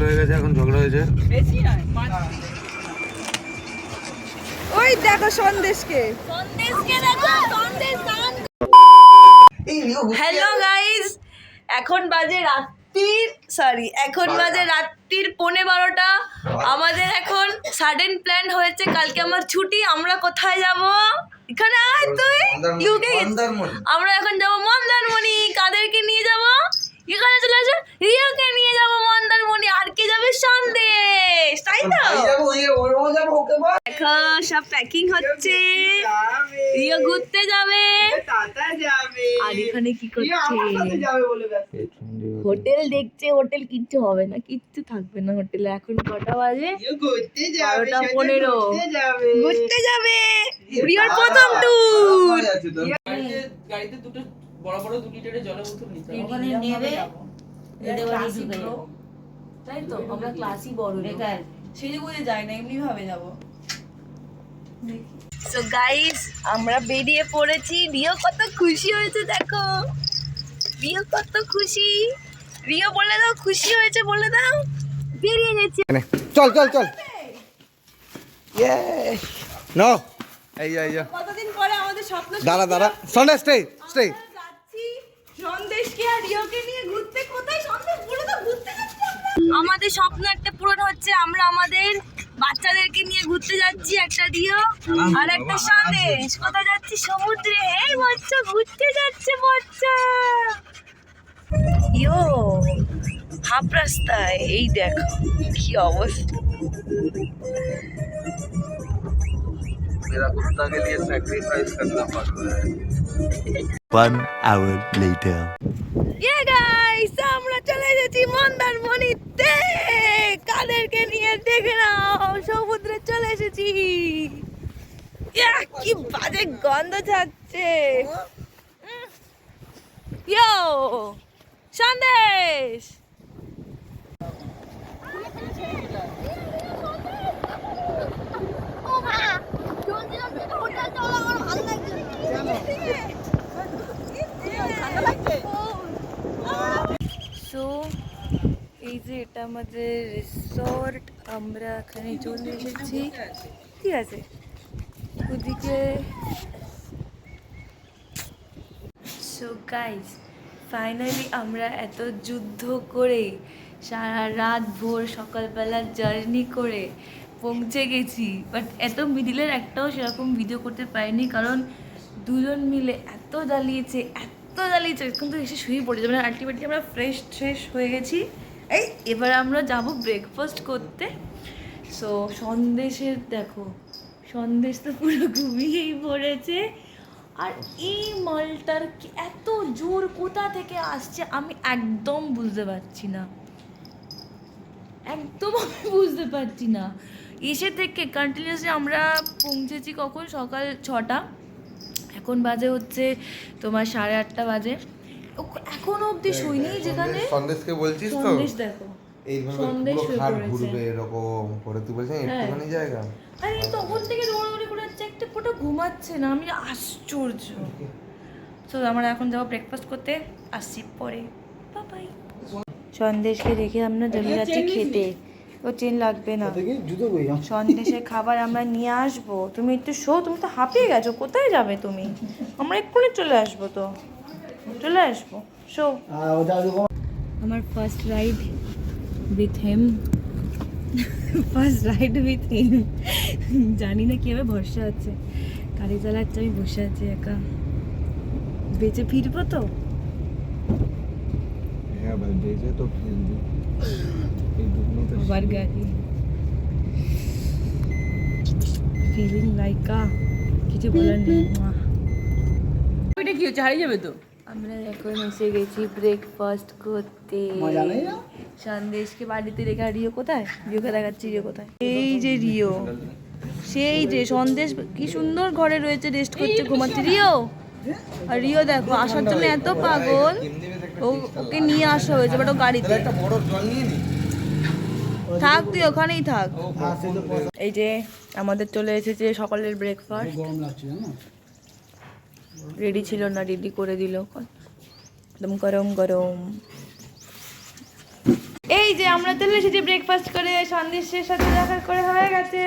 হয়ে গেছে, এখন ঝগড়া হয়েছে। ওই দেখো সন্দেশকে হ্যালো গাইস, এখন বাজে রাত্রির 12:15। আমাদের এখন সাডেন প্ল্যান হয়েছে, কালকে আমার ছুটি। আমরা কোথায় যাব? এখানে আয় তুই, আমরা এখন যাবো মন্দারমণি। কাদেরকে নিয়ে যাব? এখানে চলে আসো, রিয়াকে নিয়ে যাবো মন্দারমণি। আর কে যাবে? সন্দেশ, তাই তো? দেখো সব প্যাকিং হচ্ছে, রিয়া ঘুরতে যাবে, আর এখানে কি করছে? হোটেল দেখছে। হোটেল কিচ্ছু হবে না, কিচ্ছু থাকবে না হোটেলে। এখন কটা বাজে? 12:15। ঘুরতে যাবে, রিয়ার প্রথম ট্যুর। গাড়িতে দুটো বড় বড় 2 লিটারের জলের বোতল নিতে হবে। ওখানে নেবে এদের বাড়ি ঢুকে যাবে। তাই তো, আমরা ক্লাসই বড় বেকার সেজে গুজে যাই না, এমনি ভাবে যাবো। সো গাইস, আমরা বেরিয়ে পড়েছি। রিও কত খুশি হয়েছে, দেখো রিও কত খুশি। রিও বলে দাও খুশি হয়েছে, বলে দাও। বেরিয়ে গেছি। চল চল চল, নো এই যা কতদিন পরে আমাদের স্বপ্ন। দাঁড়া সন্দেশ, স্টে যাচ্ছি সন্দেশকে আর রিওকে নিয়ে ঘুরতে। কোথায় সন্দেশ? বলে দাও, ঘুরতে যাচ্ছি আমরা। আমাদের স্বপ্ন একটা পূরণ হচ্ছে। আমরা আমাদের বাচ্চাদেরকে নিয়ে ঘুরতে যাচ্ছি, একটা রিও আর একটা সন্দেশ। কোথায় যাচ্ছি? সমুদ্রে। এই বাচ্চা ঘুরতে যাচ্ছে, বাচ্চা ইয়ো হাফ রাস্তায়। এই দেখো কি অবস্থা। मेरा कुत्ता के लिए सैक्रिफाइस करना पड़ रहा है। 1 hour later. ইয়ে গাইস, আমরা চলে এসেছি মন্দারমণিতে। কাদেরকে নিয়ে দেখে নাও, সমুদ্রে চলে এসেছি। ইয়া, কি বাজে গন্ধ ছাড়ছে। ইয়ো সন্দেশ। সো এই যে এটা আমাদের রিসর্ট, আমরা এখানে চলে এসেছি। ঠিক আছে, ওদিকে। সো গাইস, ফাইনালি আমরা এত যুদ্ধ করে, সারা রাত ভোর সকালবেলা জার্নি করে পৌঁছে গেছি। বাট এত মিডিলের একটাও সেরকম ভিডিও করতে পারিনি, কারণ দুজন মিলে এত জ্বালিয়েছে। কিন্তু এসে শুয়ে পড়েছে। মানে আলটিমেটলি আমরা ফ্রেশ হয়ে গেছি। এবার আমরা যাব ব্রেকফাস্ট করতে। সো সন্দেশের দেখো, সন্দেশ তো পুরো ঘুমিয়েই পড়েছে। আর এই মালটার কি এত জোর কোথা থেকে আসছে আমি একদম বুঝতে পারছি না। এসে থেকে কন্টিনিউসলি আমরা পৌঁছেছি কখন? সকাল 6টা। এখন বাজে হচ্ছে তোমার 8:30 বাজে। এখনো অবধি শুইনি। যেখানে সন্দেশকে বলছিস তো, সন্দেশ দেখো, এইভাবে সন্দেশ পুরো হয়ে খাট পড়েছে। ঘুরবে এরকম করে, তুই বলছিস একটুখানি জায়গা। আরে তখন থেকে দৌড়াদৌড়ি করে যাচ্ছে, একটা ফোটা ঘুমাচ্ছে না। আমি আশ্চর্য। তো আমরা এখন যাবো ব্রেকফাস্ট করতে, আসছি পরে। বাই। সন্দেশকে দেখে আমরা চলে যাচ্ছি খেতে। ও চেন লাগবে না, সন্দেশের খাবার আমরা নিয়ে আসবো। তুমি একটু তুমি তো হাঁপিয়ে গেছো। কোথায় যাবে তুমি? আমরা এক্ষুনি চলে আসবো। তো চলে আসবো। আমার ফার্স্ট রাইড উইথ হিম। জানি না কীভাবে ভরসা আছে। গাড়ি চালাচ্ছে, আমি বসে আছি একা। বেঁচে ফিরবো তো? হ্যাঁ ভাই, বেজে তো ফিরবি। এই দুটো আবার গাড়ি। ফিলিং লাইক কিছু বলার নেই। ওইটা কি হচ্ছে? হারিয়ে যাবে তো। আমরা এখন এসে গেছি ব্রেকফাস্ট করতে। সন্দেশকে বাড়িতে রেখে। রিও কোথায়? রিওকে দেখাচ্ছি। রিও কোথায়? এই যে রিও, সেই যে সন্দেশ কি সুন্দর ঘরে রয়েছে, রেস্ট করছে, ঘুমাচ্ছে। রিও, আর রিও দেখো আসার জন্য এত পাগল। ওকে নিয়ে আসা হয়েছে, বাট ও গাড়িতে। থাক, তুই ওখানেই থাক। এই যে আমাদের চলে এসেছে সকালের ব্রেকফাস্ট। রেডি ছিল না, রেডি করে দিল একদম গরম গরম। এই যে আমরা চলে এসেছি ব্রেকফাস্ট করে, সন্দেশের সাথে দেখা করে হয়ে গেছে।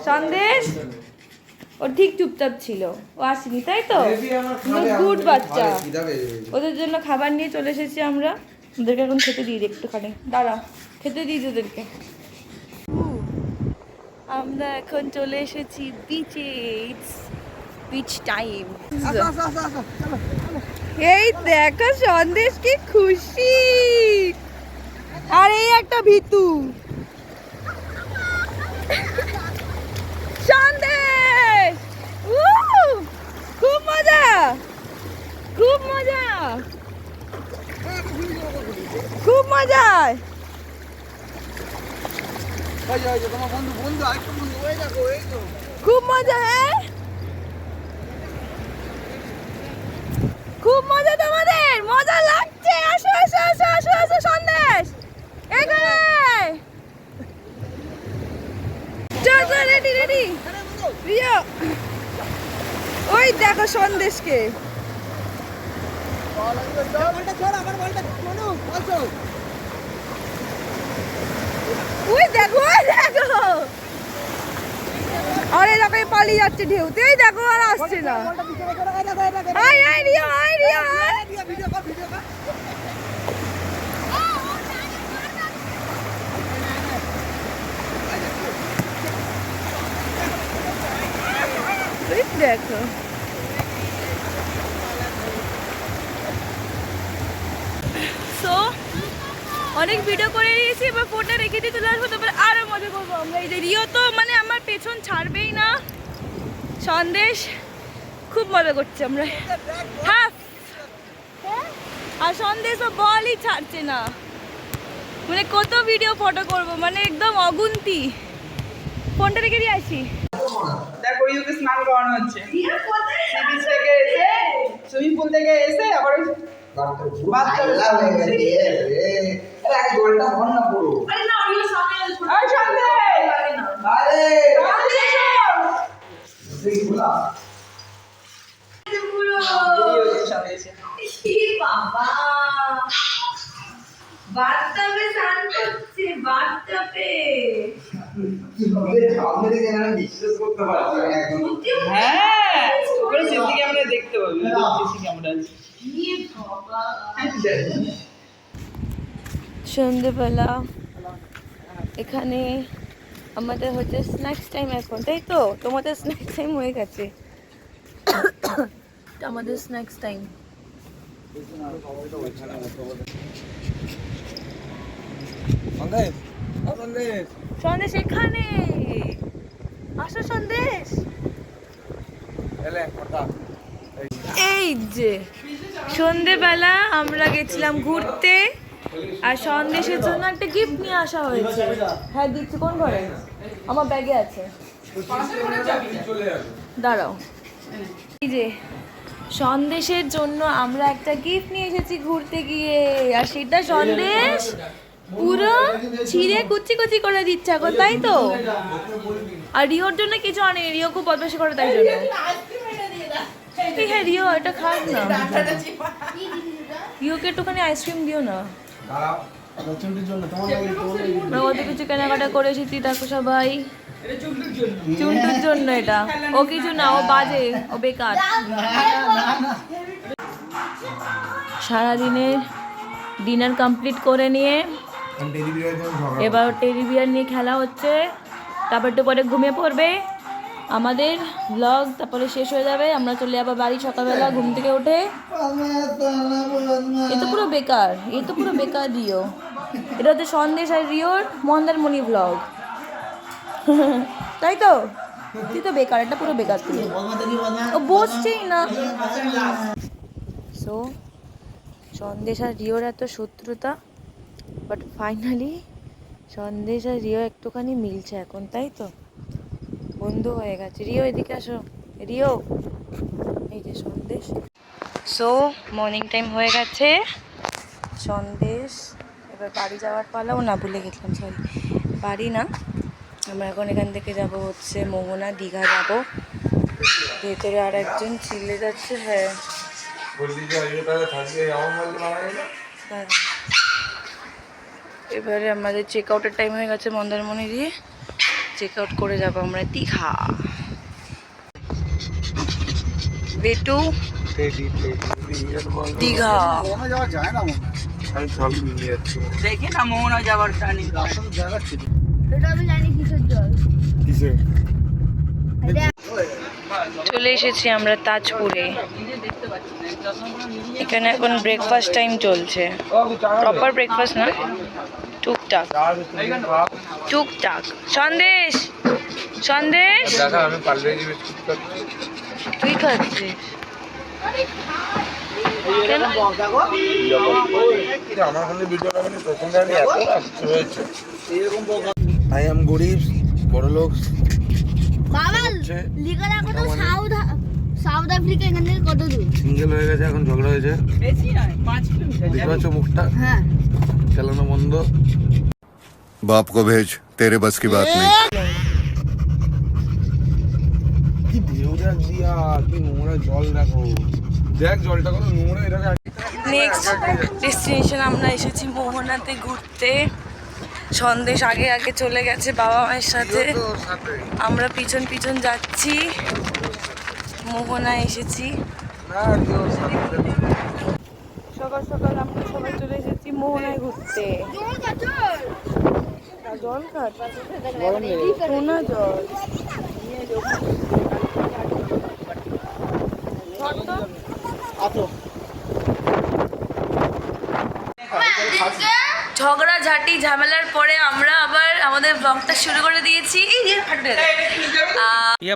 সন্দেশ ও ঠিক চুপচাপ ছিল, ও আসেনি তাই তো, গুড বাচ্চা। ওদের জন্য খাবার নিয়ে চলে এসেছি আমরা, ওদেরকে এখন খেতে দিই একটুখানি, দাঁড়া খেতে দিই ওদেরকে। আমরা এখন চলে এসেছি বিচে, বিচ টাইম। এই দেখো সন্দেশ কি খুশি, আর এই একটা ভিতু সন্দেশ। খুব মজা, খুব মজা, খুব মজা। খুব মজা, হ্যাঁ খুব মজা, তোমাদের মজা লাগছে। আসো আসো আসো আসো আসো সন্দেশ এখানে। চল চল, রেডি রেডি রিয়া। ওই দেখো সন্দেশকে, ওই দেখো ওই দেখো, আরে দেখো পালিয়ে যাচ্ছে ঢেউতে, এই দেখো আর আসছে না। আয় আয় রিয়া, আয় রিয়া, দেখো সো অনেক ভিডিও করে নিয়েছি, এবার ফোনটা রেখে দিয়ে চলে আসবো, তারপরে আরো মজা করবো আমরা। এই যে রিও তো মানে আমার পেছন ছাড়বেই না, সন্দেশ খুব মজা করছে আমরা। হ্যাঁ, আর সন্দেশ তো বলই ছাড়ছে না, মানে কত ভিডিও ফটো করব, মানে একদম অগুন্তি। ফোনটা রেখে দিয়ে আসি। দেখো ইউকে স্নান করানো হচ্ছে, বিচ থেকে এসে, সুইমিং পুল থেকে এসে আবার হ্যাঁ ওখানে সিসি ক্যামেরা দেখতে পাবি, সিসি ক্যামেরা আছে। সন্ধ্যেবেলা এখানে আমাদের হচ্ছে স্ন্যাক্স টাইম এখন, তাই তো? তোমাদের স্ন্যাক্স টাইম হয়ে গেছে, আমাদের স্ন্যাক্স টাইম। সন্দেশ এখানে, আসো সন্দেশ। এই যে সন্ধ্যেবেলা আমরা গেছিলাম ঘুরতে, আর সন্দেশের জন্য একটা গিফট নিয়ে আসা হয়েছে। হ্যাঁ দিচ্ছি, কোন ঘরে? আমার ব্যাগে আছে, দাঁড়াও। এই যে সন্দেশের জন্য আমরা একটা গিফট নিয়ে এসেছি ঘুরতে গিয়ে, আর সেটা সন্দেশ পুরো ছিঁড়ে কুচি কুচি করে দিচ্ছে এখন, তাই তো? আর রিওর জন্য কিছু আনে, রিও খুব বদমাশি করে তাই জন্য। হ্যাঁ রিও এটা খাস না, রিওকে একটুখানি আইসক্রিম দিও না। আমরা কত কিছু কেনাকাটা করে এসেছি, দেখো সবাই। চুন্টুর জন্য এটা, ও কিছু না, ও বাজে, ও বেকার। সারাদিনের ডিনার কমপ্লিট করে নিয়ে এবার টেডি বিয়ার নিয়ে খেলা হচ্ছে, তারপর একটু পরে ঘুমিয়ে পড়বে। আমাদের ব্লগ তারপরে শেষ হয়ে যাবে, আমরা চলে যাবো বাড়ি সকালবেলা ঘুম থেকে উঠে। এ তো পুরো বেকার, এ তো পুরো বেকার রিও। এটা হচ্ছে সন্দেশ আর রিওর মন্দারমণি ব্লগ, তাই তো? তুই তো বেকার, এটা পুরো বেকার, তুই ও বসছেই না। সো সন্দেশ আর রিওর এত শত্রুতা, বাট ফাইনালি সন্দেশ আর রিও একটুখানি মিলছে এখন, তাই তো? বন্ধু হয়ে গেছে। রিও এদিকে আসো, রিও। এই যে সন্দেশ। সো মর্নিং টাইম হয়ে গেছে, সন্দেশ এবার বাড়ি যাওয়ার পালাও। না ভুলে গেছিলাম, সরি, বাড়ি না, আমরা এখন এখান থেকে যাব হচ্ছে মোহনা, দীঘা যাব। ভেতরে আর একজন চিল্লে যাচ্ছে। হ্যাঁ এবারে আমাদের চেক আউটের টাইম হয়ে গেছে মন্দারমণি দিয়ে। চেক আউট করে যাবো আমরা দীঘা। বেটু দীঘা দেখি না মোহনা যাবার টানি এটা আমি জানি কিসের জল। চলে এসেছি আমরা তাজপুরে। এখানে এখন ব্রেকফাস্ট টাইম চলছে, প্রপার ব্রেকফাস্ট না, টুকটাক টুকটাক। সন্দেশ সন্দেশ আমি পার্লেজি বিস্কুট খাচ্ছি। তুই খাচ্ছিস কেন? আমার ওখানে ভিডিও লাগানো প্রথম গাড়ি এত আসছে হয়েছে। আই এম গরিব বড় লোক। বাবা লিখা রাখো তো সাউথ আফ্রিকা এখান থেকে কত দূর? সিঙ্গেল হয়ে গেছে, এখন ঝগড়া হয়েছে। বেশি নয় 5 কিলোমিটার দেখতে পাচ্ছ মুখটা, হ্যাঁ চালানো বন্ধ। बाप को भेज, तेरे बस की बात नहीं। কি ঢেউ দেখ দিয়া, কি নোংরা জল দেখো, দেখ জলটা কত নোংরা। এটাকে নেক্সট ডেস্টিনেশন আমরা এসেছি মোহনাতে ঘুরতে। সন্দেশ আগে আগে চলে গেছে বাবা মায়ের সাথে, আমরা পিছন পিছন যাচ্ছি। মোহনায় এসেছি সকাল সকাল, আমরা সবাই চলে এসেছি মোহনায় ঘুরতে। জল খাট মোহনা জল ঝগড়াঝাটি ঝামেলার পরে আমরা আবার আমাদের ব্লগটা শুরু করে দিয়েছি।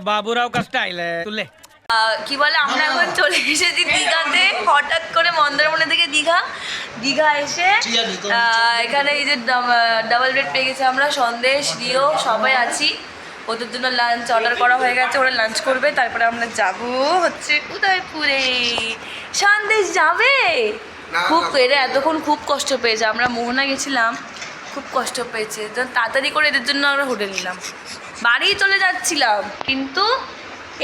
বাবুরাও কা স্টাইল তুলে কি বলে, আমরা এখন চলে এসেছি দীঘাতে। হঠাৎ করে মন্দারমণি থেকে দীঘা এসে এখানে এই যে ডাবল বেড পেয়ে গেছি আমরা, সন্দেশ রিও সবাই আছি। ওদের জন্য লাঞ্চ অর্ডার করা হয়ে গেছে, ওরা লাঞ্চ করবে, তারপরে আমরা যাব হচ্ছে উদয়পুরে। সন্দেশ যাবে খুব, এরা এতক্ষণ খুব কষ্ট পেয়েছে। আমরা মোহনা গেছিলাম, খুব কষ্ট পেয়েছে, তাড়াতাড়ি করে এদের জন্য আমরা হোটেল নিলাম। বাড়ি চলে যাচ্ছিলাম, কিন্তু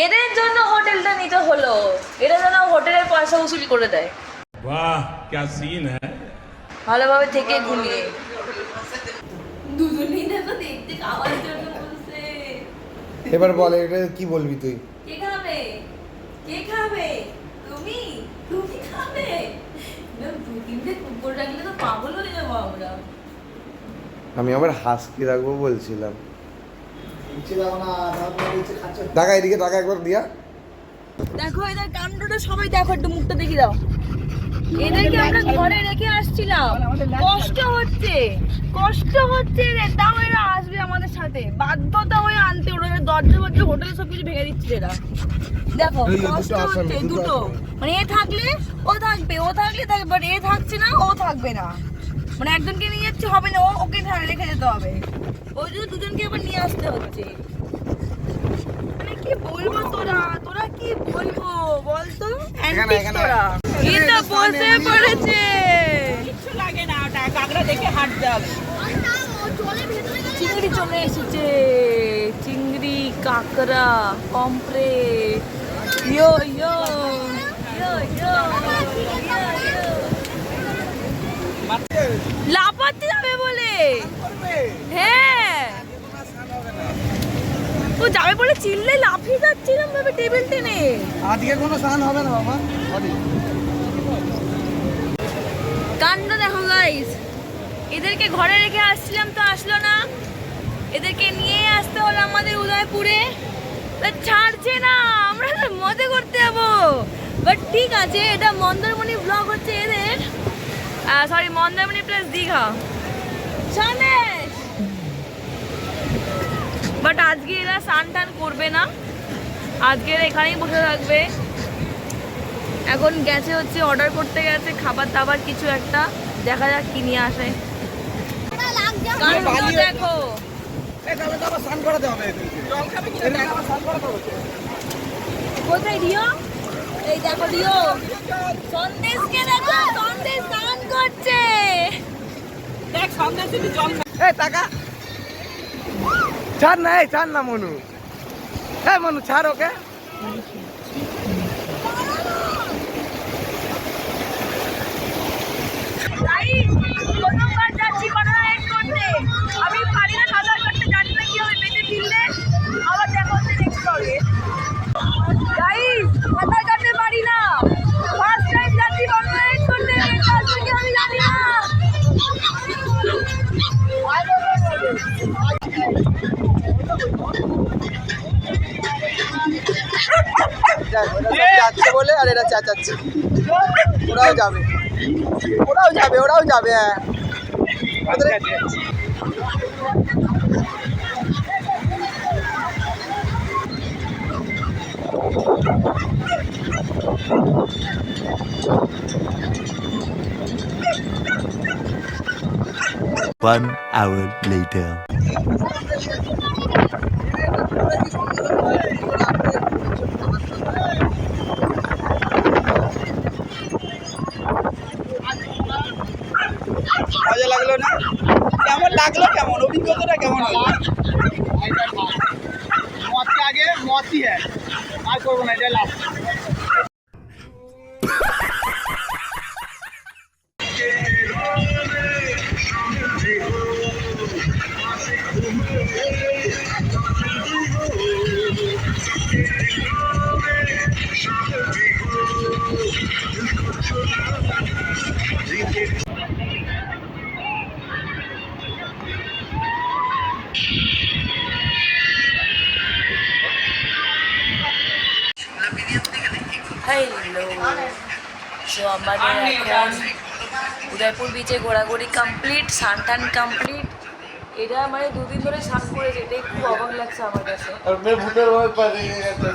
এদের জন্য হোটেলটা নিতে হলো। এরা যেন হোটেলের পয়সা উসুল করে দেয়। বাহ क्या सीन है। ভালোভাবে থেকে ঘুমিয়ে দুজনেই দেখো দেখতে খাওয়ার জন্য বলছে। এবার বল, এটা কি বলবি তুই? কে খাবে? কে খাবে? তুমি তুমি খাবে? না, দু তিনটে কুকুর রাখলে তো পাগল হয়ে যাবো আমরা। আমি আবার হাসকি রাখবো বলছিলাম। টাকা এদিকে, টাকা একবার দিয়া। দেখো এদের কাণ্ডটা সবাই দেখো, একটু মুখটা দেখি দাও। এদেরকে আমরা ঘরে রেখে আসছিলাম, কষ্ট হচ্ছে রে, তাও এরা আসবে আমাদের সাথে, বাধ্যতা হয়ে আনতে। ওরা দরজা হোটেলে সবকিছু ভেঙে দিচ্ছে এরা। দেখো কষ্ট হচ্ছে দুটো, মানে এ থাকলে ও থাকবে, ও থাকলে থাকবে, বাট এ থাকছে না, ও থাকবে না। মানে একজনকে নিয়ে যাচ্ছে হবে না, ওকে রেখে যেতে হবে। ওই জন্য দুজনকে আবার নিয়ে আসতে হচ্ছে। মানে কি বলবো, তোরা কি বলবো বলতো? এটা বসে পড়েছে, কিছু লাগে না, ওটা কাকড়া দেখে হাঁটতে হবে। চিংড়ি চলে এসেছে, চিংড়ি, কাঁকড়া, পমফ্রেট। ইয়ো ইয়ো ইয়ো ইয়ো লাফাতে যাবে বলে, হ্যাঁ ও যাবে বলে চিল্লে লাফিয়ে যাচ্ছিলাম ভাবে টেবিল টেনে। আজকে কোনো স্নান হবে না বাবা। কাণ্ড দেখো গাইস, এদেরকে ঘরে রেখে আসছিলাম তো আসলো না, এদেরকে নিয়ে আসতে হলো আমাদের উদয়পুরে। ছাড়ছে না, আমরা মজা করতে যাবো। বাট ঠিক আছে, এটা মন্দারমণি ব্লগ হচ্ছে এদের, sorry Mandarmani plus Digha Sandesh. But আজকে এরা স্নান টান করবে না, আজকে এরা এখানেই বসে থাকবে। এখন গেছে হচ্ছে অর্ডার করতে গেছে খাবার দাবার কিছু একটা, দেখা যাক কি নিয়ে আসে। দেখো কোথায় রিও, এই দেখো রিও, সন্দেশকে দেখো, সন্দেশ স্নান করছে। দেখ সন্দেশ যদি জল টাকা ছাড় না, ছাড় না মনু, হ্যাঁ মনু ছাড় ওকে। প্রথমবার যাচ্ছি, যাচ্ছে বলে আর এরা চেঁচাচ্ছে। ওরাও যাবে, ওরাও যাবে, ওরাও যাবে। হ্যাঁ, One hour later. মজা লাগলো না? কেমন লাগলো, কেমন অভিজ্ঞতাটা কেমন হলো? মদকে আগে মদই হ্যাঁ, আর করবো না, এটা লাভ। হ্যালো, সো আমাদের এখন উদয়পুর বিচে ঘোরাঘুরি কমপ্লিট, স্নান টান কমপ্লিট। এটা মানে 2 দিন ধরে স্নান করেছে, এটাই খুব অবাক লাগছে আমার কাছে। और मैं भूतर भाई पानी गया था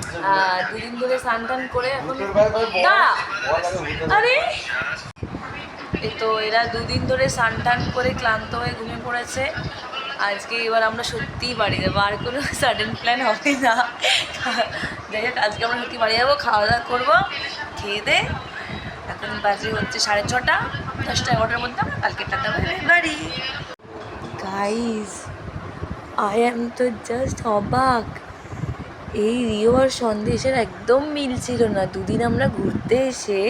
2 দিন ধরে স্নান টান করে এখন দাঁড়া, আরে এই তো এরা 2 দিন ধরে স্নান টান করে ক্লান্ত হয়ে ঘুমিয়ে পড়েছে। আজকে এবার আমরা সত্যিই বাড়ি যাবো, আর কোনো সাডেন প্ল্যান হবে না। যাই হোক, আজকে আমরা সত্যি বাড়ি যাবো, খাওয়া দাওয়া করবো, খেয়ে দে। এখন বাজে হচ্ছে 6:30, 10টা 11টার মধ্যে আমরা কালকে টাটা বাড়ি। গাইজ, আই অ্যাম তো জাস্ট অবাক। এই রিও আর সন্দেশের একদম মিল ছিল না। 2 দিন আমরা ঘুরতে এসে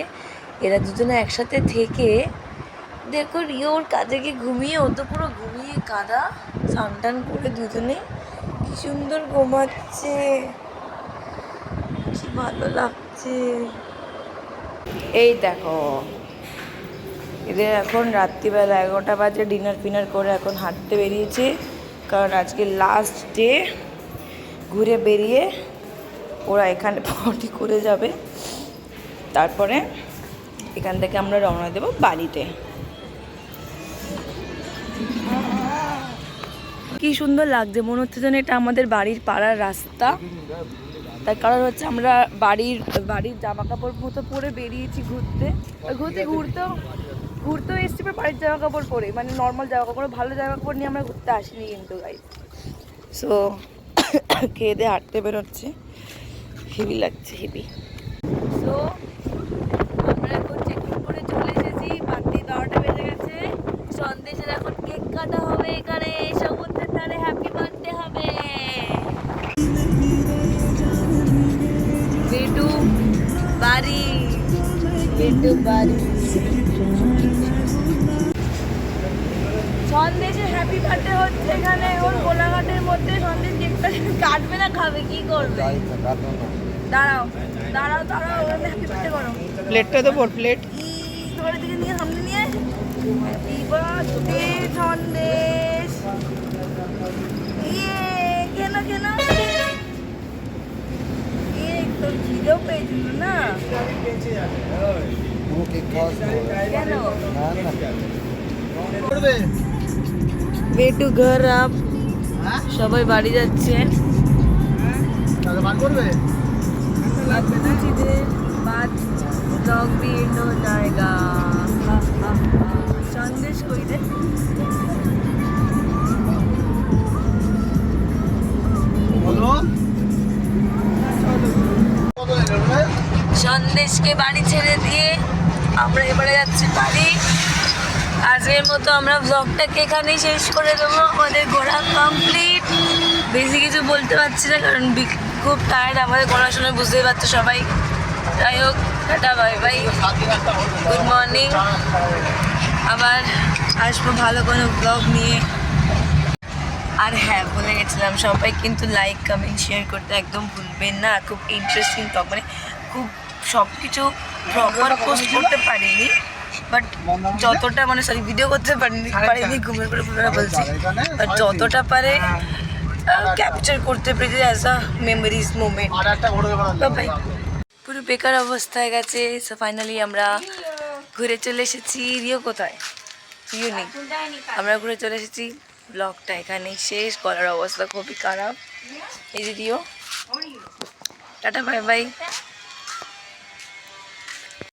এরা দুজনে একসাথে থেকে, দেখো রিও ওর কাজে গিয়ে ঘুমিয়ে, ও তো পুরো ঘুমিয়ে কাদা, স্নান টান করে দুজনে কি সুন্দর ঘুমাচ্ছে, কি ভালো লাগছে। এই দেখো এদের এখন রাত্রিবেলা 11টা বাজে, ডিনার ফিনার করে এখন হাঁটতে বেরিয়েছে, কারণ আজকে লাস্ট ডে। ঘুরে বেরিয়ে ওরা এখানে পার্টি করে যাবে, তারপরে এখান থেকে আমরা রওনা দেব বাড়িতে। কি সুন্দর লাগছে, মনে হচ্ছে যেন এটা আমাদের বাড়ির পাড়ার রাস্তা। তার কারণ হচ্ছে আমরা বাড়ির জামা কাপড় মতো পরে বেরিয়েছি ঘুরতেও এসছি, বাড়ির জামা কাপড় পরে, মানে নর্মাল জামা কাপড়, ভালো জামা কাপড় নিয়ে আমরা ঘুরতে আসিনি কিন্তু গাইস। সো খেয়ে দিয়ে হাঁটতে বেরোচ্ছে, হেভি লাগছে, হেভি। সো আমরা এখন চেকিং করে চলে এসেছি, রাত্রি 12টা বেজে গেছে। সন্দেশের এখন কেক কাটা হবে এখানে সমুদ্রের ধারে, হ্যাপি বার্থডে হবে। বেটু বাড়ি, সন্দেশের হ্যাপি বার্থডে হচ্ছে এখানে, ওর গোলাঘাটের মধ্যে। সন্দেশ কেকটা কাটবে না, খাবে, কি করবে? দাঁড়াও ওখানে হ্যাপি বার্থডে করো। প্লেটটা দেবো, প্লেট তোমার দিকে নিয়ে, সামনে নিয়ে। Happy birthday Sandesh. কেন তোর খিদেও পেয়েছিল না? কেন? বেটু ঘর আপ, সবাই বাড়ি যাচ্ছে। ब्लॉग भी एंड हो जाएगा। संदेश कोई दे সন্দেশকে বাড়ি ছেড়ে দিয়ে আমরা এবারে যাচ্ছি বাড়ি। আজকের মতো আমরা ব্লগটাকে এখানেই শেষ করে দেবো। আমাদের ঘোরা কমপ্লিট। বেশি কিছু বলতে পারছি না, কারণ খুব টায়ার্ড আমাদের ঘোরার সময়, বুঝতেই পারছো সবাই। যাই হোক, tata, bye bye, good morning. আবার আসবো ভালো কোনো ব্লগ নিয়ে। আর হ্যাঁ, ভুলে গেছিলাম, সবাই কিন্তু লাইক কমেন্ট শেয়ার করতে একদম ভুলবেন না। খুব ইন্টারেস্টিং টক, মানে খুব সব কিছু প্রপার পোস্ট করতে পারিনি, বাট যতটা মানে সরি ভিডিও করতে পারিনি ঘুমের পরে পুরোটা বলছি, বাট যতটা পারে ক্যাপচার করতে পেরেছি as a memories moment. Bye. পুরো বেকার অবস্থা হয়ে গেছে। সো ফাইনালি আমরা ঘুরে চলে এসেছি। রিও কোথায়? রিও নেই। আমরা ঘুরে চলে এসেছি। ব্লগটা এখানেই শেষ। গলার অবস্থা খুবই খারাপ। এই যে রিও, টাটা বাই বাই।